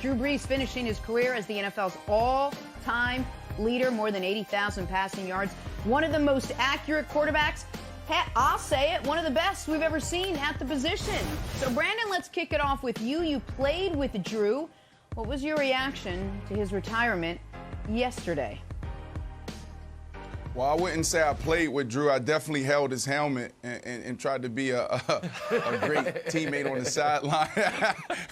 Drew Brees finishing his career as the NFL's all-time leader, more than 80,000 passing yards. One of the most accurate quarterbacks. I'll say it, one of the best we've ever seen at the position. So, Brandon, let's kick it off with you. You played with Drew. What was your reaction to his retirement yesterday? Well, I wouldn't say I played with Drew. I definitely held his helmet and tried to be a great teammate on the sideline.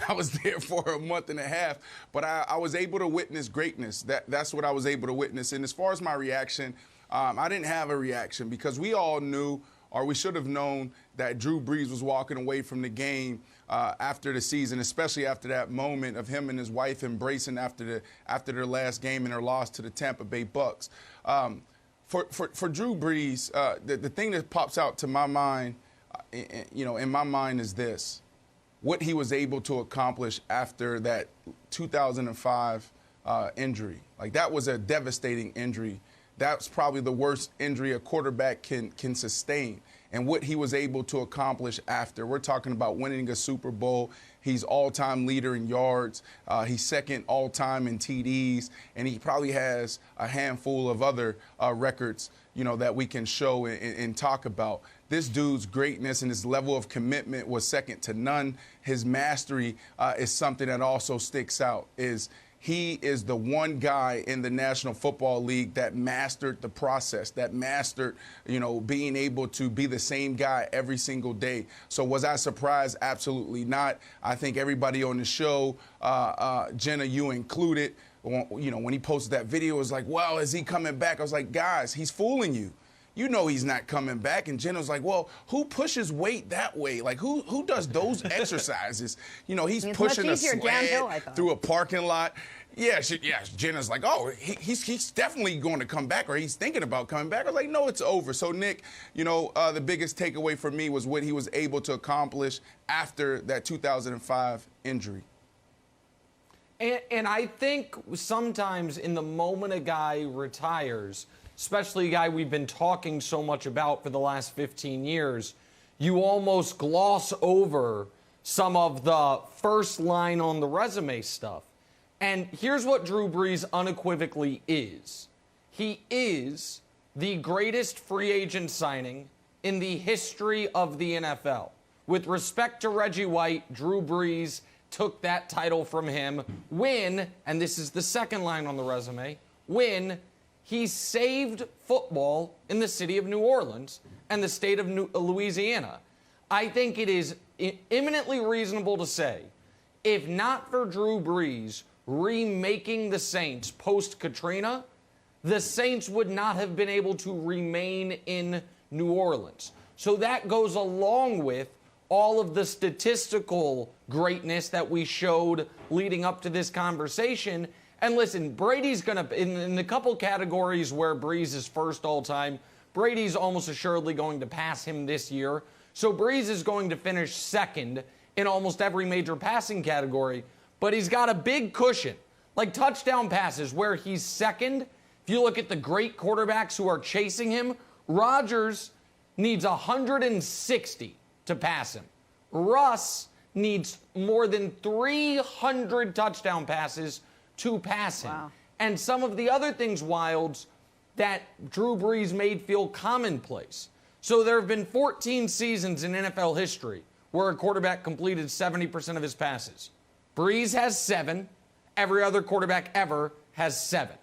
I was there for a month and a half, but I was able to witness greatness. That's what I was able to witness. And as far as my reaction, I didn't have a reaction because we all knew, or we should have known, that Drew Brees was walking away from the game after the season, especially after that moment of him and his wife embracing after their last game and their loss to the Tampa Bay Bucks. For Drew Brees, the thing that pops out to my mind, in my mind is this: what he was able to accomplish after that 2005 injury. Like, that was a devastating injury. That's probably the worst injury a quarterback can sustain. And what he was able to accomplish after. We're talking about winning a Super Bowl. He's all-time leader in yards. He's second all-time in TDs. And he probably has a handful of other records, that we can show and talk about. This dude's greatness and his level of commitment was second to none. His mastery is something that also sticks out. He is the one guy in the National Football League that mastered the process, that mastered, being able to be the same guy every single day. So was I surprised? Absolutely not. I think everybody on the show, Jenna, you included, when he posted that video, it was like, well, is he coming back? I was like, guys, he's fooling you. You know he's not coming back. And Jenna was like, well, who pushes weight that way? Like, who does those exercises? He's pushing a sled through a parking lot. Yeah, Jenna's like, oh, he's definitely going to come back, or he's thinking about coming back. I was like, no, it's over. So, Nick, the biggest takeaway for me was what he was able to accomplish after that 2005 injury. And I think sometimes in the moment a guy retires, especially a guy we've been talking so much about for the last 15 years, you almost gloss over some of the first line on the resume stuff. And here's what Drew Brees unequivocally is. He is the greatest free agent signing in the history of the NFL. With respect to Reggie White, Drew Brees took that title from him when, and this is the second line on the resume, when he saved football in the city of New Orleans and the state of Louisiana. I think it is eminently reasonable to say, if not for Drew Brees remaking the Saints post-Katrina, the Saints would not have been able to remain in New Orleans. So that goes along with all of the statistical greatness that we showed leading up to this conversation. And listen, Brady's going to, in the couple categories where Brees is first all-time, Brady's almost assuredly going to pass him this year. So Brees is going to finish second in almost every major passing category. But he's got a big cushion, like touchdown passes, where he's second. If you look at the great quarterbacks who are chasing him, Rodgers needs 160 to pass him. Russ needs more than 300 touchdown passes to pass him. Wow. And some of the other things, Wilds, that Drew Brees made feel commonplace. So there have been 14 seasons in NFL history where a quarterback completed 70% of his passes. Brees has 7. Every other quarterback ever has 7.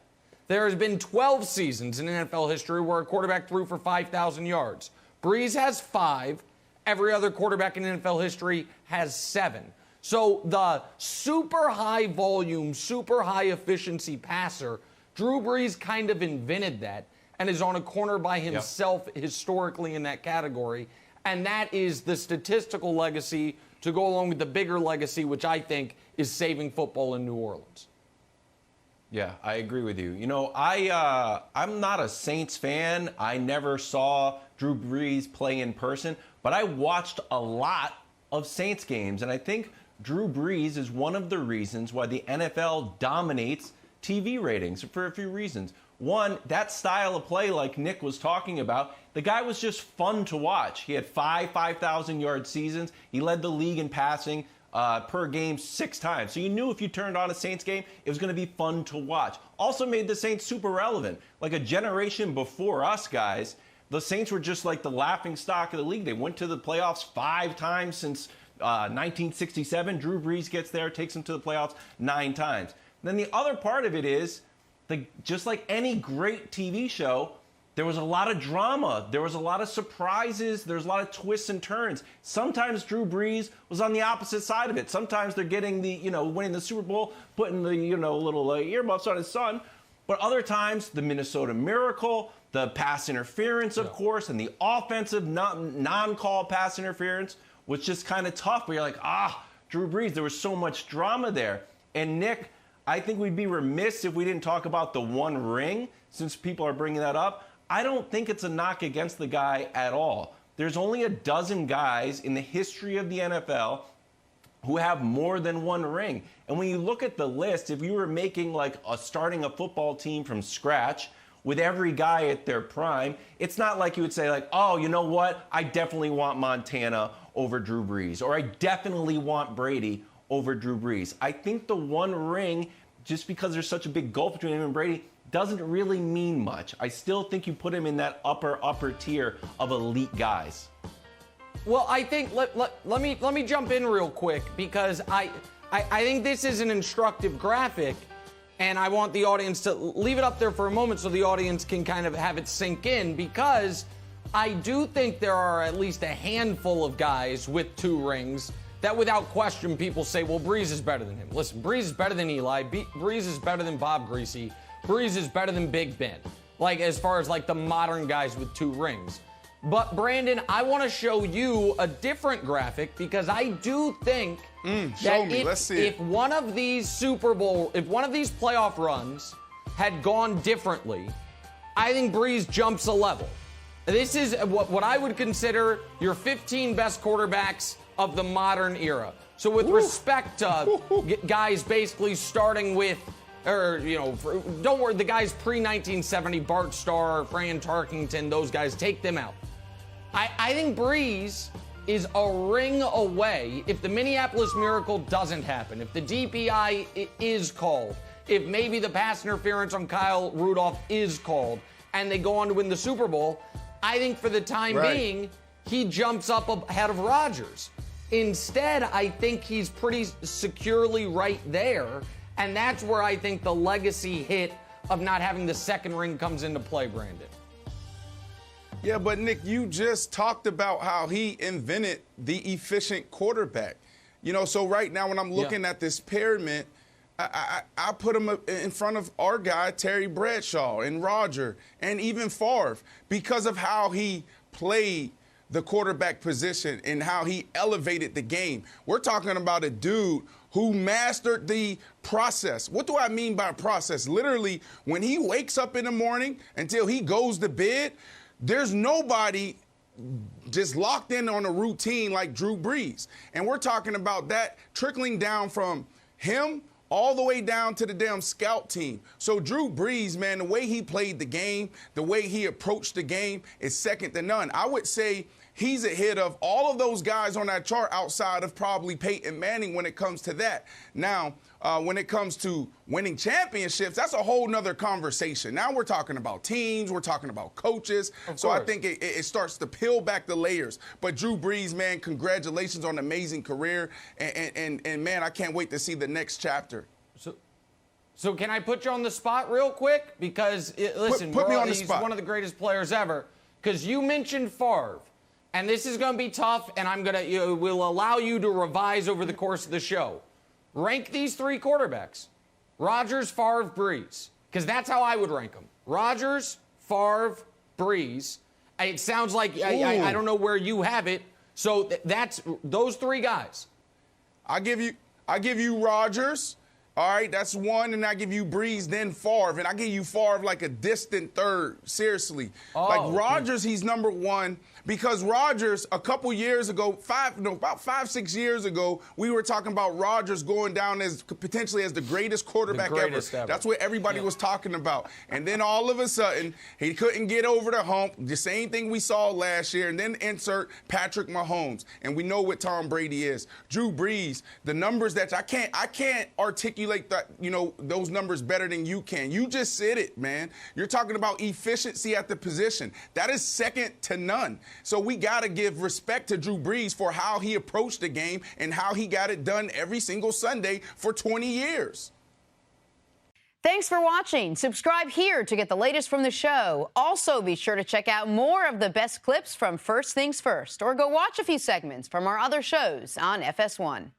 There has been 12 seasons in NFL history where a quarterback threw for 5,000 yards. Brees has 5. Every other quarterback in NFL history has 7. So the super high volume, super high efficiency passer, Drew Brees kind of invented that and is on a corner by himself historically in that category. And that is the statistical legacy to go along with the bigger legacy, which I think is saving football in New Orleans. Yeah, I agree with you. I'm not a Saints fan. I never saw Drew Brees play in person, but I watched a lot of Saints games, and I think Drew Brees is one of the reasons why the NFL dominates TV ratings for a few reasons. One, that style of play, like Nick was talking about, the guy was just fun to watch. He had 5,000-yard seasons. He led the league in passing per game 6 times. So you knew if you turned on a Saints game, it was going to be fun to watch. Also made the Saints super relevant. Like a generation before us, guys, the Saints were just like the laughing stock of the league. They went to the playoffs 5 times since 1967. Drew Brees gets there, takes them to the playoffs 9 times. Then the other part of it is, just like any great TV show, there was a lot of drama. There was a lot of surprises. There was a lot of twists and turns. Sometimes Drew Brees was on the opposite side of it. Sometimes they're getting winning the Super Bowl, putting the, little earmuffs on his son. But other times, the Minnesota Miracle, the pass interference, of course, and the offensive non-call pass interference was just kind of tough. But you're like, Drew Brees, there was so much drama there. And Nick, I think we'd be remiss if we didn't talk about the one ring, since people are bringing that up. I don't think it's a knock against the guy at all. There's only a dozen guys in the history of the NFL who have more than one ring. And when you look at the list, if you were making starting a football team from scratch with every guy at their prime, it's not like you would say oh, you know what? I definitely want Montana over Drew Brees, or I definitely want Brady over Drew Brees. I think the one ring, just because there's such a big gulf between him and Brady, doesn't really mean much. I still think you put him in that upper tier of elite guys. Well, I think let me jump in real quick, because I think this is an instructive graphic, and I want the audience to leave it up there for a moment so the audience can kind of have it sink in, because I do think there are at least a handful of guys with 2 rings that without question people say, well, Brees is better than him. Listen, Brees is better than Eli. Brees is better than Bob Greasy. Brees is better than Big Ben, as far as the modern guys with 2 rings. But Brandon, I want to show you a different graphic, because I do think that if one of these playoff runs had gone differently, I think Brees jumps a level. This is what I would consider your 15 best quarterbacks of the modern era. So with respect to guys basically starting with, don't worry, the guys pre-1970, Bart Starr, Fran Tarkington, those guys, take them out. I think Brees is a ring away if the Minneapolis Miracle doesn't happen, if the DPI is called, if maybe the pass interference on Kyle Rudolph is called, and they go on to win the Super Bowl. I think for the time being, he jumps up ahead of Rodgers. Instead, I think he's pretty securely right there, and that's where I think the legacy hit of not having the second ring comes into play, Brandon. Yeah, but Nick, you just talked about how he invented the efficient quarterback. So right now when I'm looking at this pyramid, I put him in front of our guy, Terry Bradshaw, and Roger, and even Favre, because of how he played the quarterback position and how he elevated the game. We're talking about a dude who mastered the process. What do I mean by process? Literally, when he wakes up in the morning until he goes to bed, there's nobody just locked in on a routine like Drew Brees. And we're talking about that trickling down from him all the way down to the damn scout team. So Drew Brees, man, the way he played the game, the way he approached the game is second to none. I would say he's ahead of all of those guys on that chart outside of probably Peyton Manning when it comes to that. Now, when it comes to winning championships, that's a whole nother conversation. Now we're talking about teams, we're talking about coaches. So I think it starts to peel back the layers. But Drew Brees, man, congratulations on an amazing career. And man, I can't wait to see the next chapter. So can I put you on the spot real quick? Because, listen, put me on the he's spot. One of the greatest players ever. Because you mentioned Favre. And this is going to be tough, and we'll allow you to revise over the course of the show. Rank these 3 quarterbacks: Rodgers, Favre, Brees, because that's how I would rank them. Rodgers, Favre, Brees. It sounds like I don't know where you have it. So that's those 3 guys. I give you Rodgers, All right, that's one, and I give you Brees, then Favre, and I give you Favre like a distant third. Seriously, like Rodgers, he's number one because Rodgers a couple years ago, about 5-6 years ago, we were talking about Rodgers going down as potentially as the greatest quarterback ever. That's what everybody was talking about, and then all of a sudden he couldn't get over the hump. The same thing we saw last year, and then insert Patrick Mahomes, and we know what Tom Brady is. Drew Brees, the numbers that I can't articulate that, those numbers better than you can. You just said it, man. You're talking about efficiency at the position. That is second to none. So we got to give respect to Drew Brees for how he approached the game and how he got it done every single Sunday for 20 years. Thanks for watching. Subscribe here to get the latest from the show. Also, be sure to check out more of the best clips from First Things First, or go watch a few segments from our other shows on FS1.